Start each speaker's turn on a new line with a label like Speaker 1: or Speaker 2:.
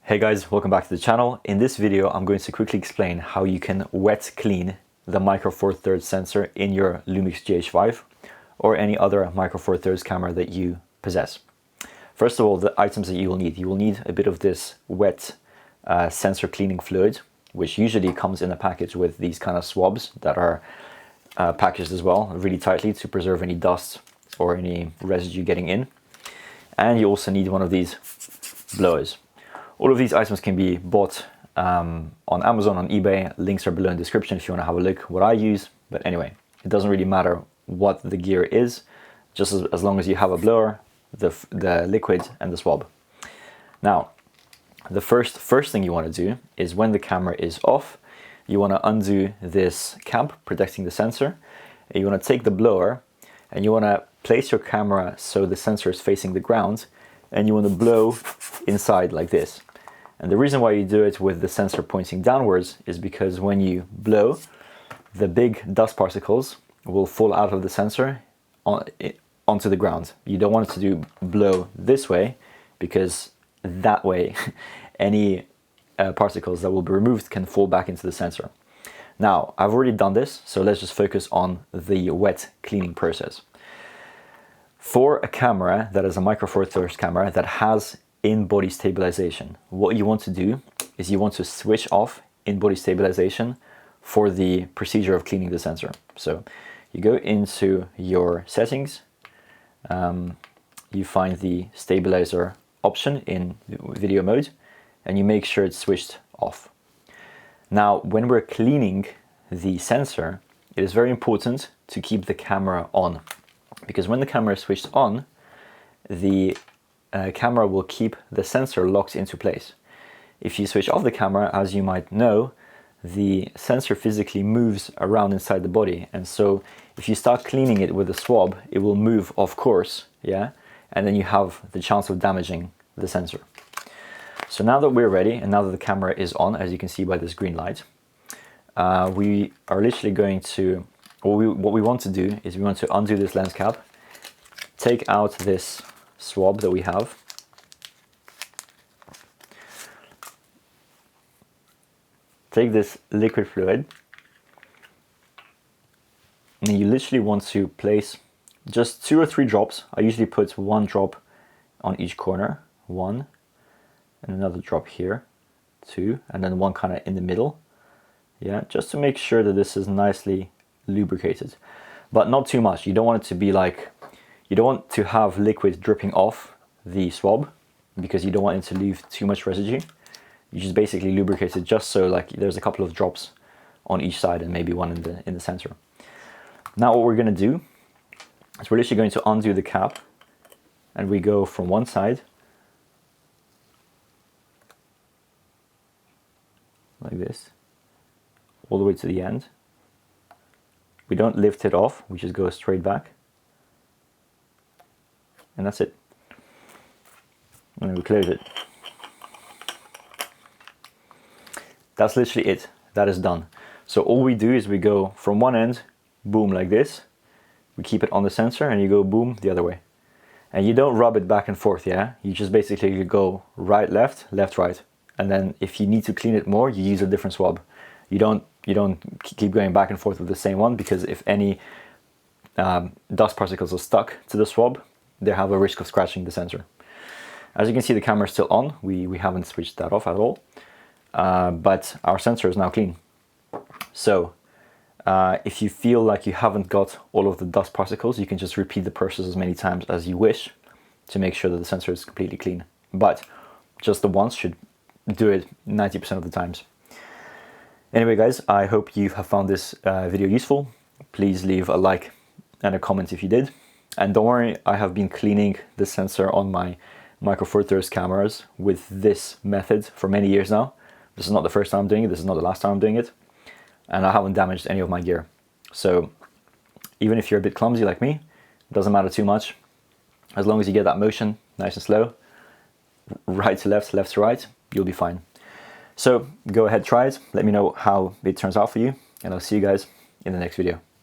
Speaker 1: Hey guys, welcome back to the channel. In this video, I'm going to quickly explain how you can wet clean the Micro Four Thirds sensor in your Lumix GH5 or any other Micro Four Thirds camera that you possess. First of all, the items that you will need. You will need a bit of this wet sensor cleaning fluid, which usually comes in a package with these kind of swabs that are packaged as well, really tightly to preserve any dust or any residue getting in. And you also need one of these blowers. All of these items can be bought on Amazon, on eBay. Links are below in the description if you want to have a look what I use. But anyway, it doesn't really matter what the gear is, just as long as you have a blower, the liquid and the swab. Now, the first thing you want to do is when the camera is off, you want to undo this cap protecting the sensor. And you want to take the blower and you want to place your camera so the sensor is facing the ground, and you want to blow inside like this. And the reason why you do it with the sensor pointing downwards is because when you blow, the big dust particles will fall out of the sensor onto the ground. You don't want it to blow this way, because that way any particles that will be removed can fall back into the sensor. Now, I've already done this, so let's just focus on the wet cleaning process. For a camera that is a Micro Four Thirds camera that has in-body stabilization, what you want to do is you want to switch off in-body stabilization for the procedure of cleaning the sensor. So you go into your settings, you find the stabilizer option in video mode, and you make sure it's switched off. Now, when we're cleaning the sensor, it is very important to keep the camera on, because when the camera is switched on, the camera will keep the sensor locked into place. If you switch off the camera, as you might know, the sensor physically moves around inside the body, and so if you start cleaning it with a swab, it will move off course, yeah, and then you have the chance of damaging the sensor. So now that we're ready, and now that the camera is on, as you can see by this green light, we are literally going to, what we want to do is we want to undo this lens cap, take out this swab that we have, take this liquid fluid, and you literally want to place just 2 or 3 drops. I usually put 1 drop on each corner, 1, and another drop here, 2, and then 1 kind of in the middle, yeah, just to make sure that this is nicely lubricated, but not too much. You don't want it to be like, you don't want to have liquid dripping off the swab, because you don't want it to leave too much residue. You just basically lubricate it just so like there's a couple of drops on each side and maybe 1 in the center. Now what we're going to do is we're literally going to undo the cap, and we go from one side like this all the way to the end. We don't lift it off, we just go straight back, and that's it. And then we close it. That's literally it. That is done. So all we do is we go from one end, boom, like this. We keep it on the sensor, and you go boom the other way. And you don't rub it back and forth, yeah? You just basically go right, left, right. And then if you need to clean it more, you use a different swab. You don't keep going back and forth with the same one, because if any dust particles are stuck to the swab, they have a risk of scratching the sensor. As you can see, the camera is still on. We haven't switched that off at all, but our sensor is now clean. So if you feel like you haven't got all of the dust particles, you can just repeat the process as many times as you wish to make sure that the sensor is completely clean. But just the once should do it 90% of the times. Anyway guys, I hope you have found this video useful. Please leave a like and a comment if you did. And don't worry, I have been cleaning the sensor on my Micro Four Thirds cameras with this method for many years now. This is not the first time I'm doing it, this is not the last time I'm doing it. And I haven't damaged any of my gear. So even if you're a bit clumsy like me, it doesn't matter too much. As long as you get that motion nice and slow, right to left, left to right, you'll be fine. So go ahead, try it. Let me know how it turns out for you, and I'll see you guys in the next video.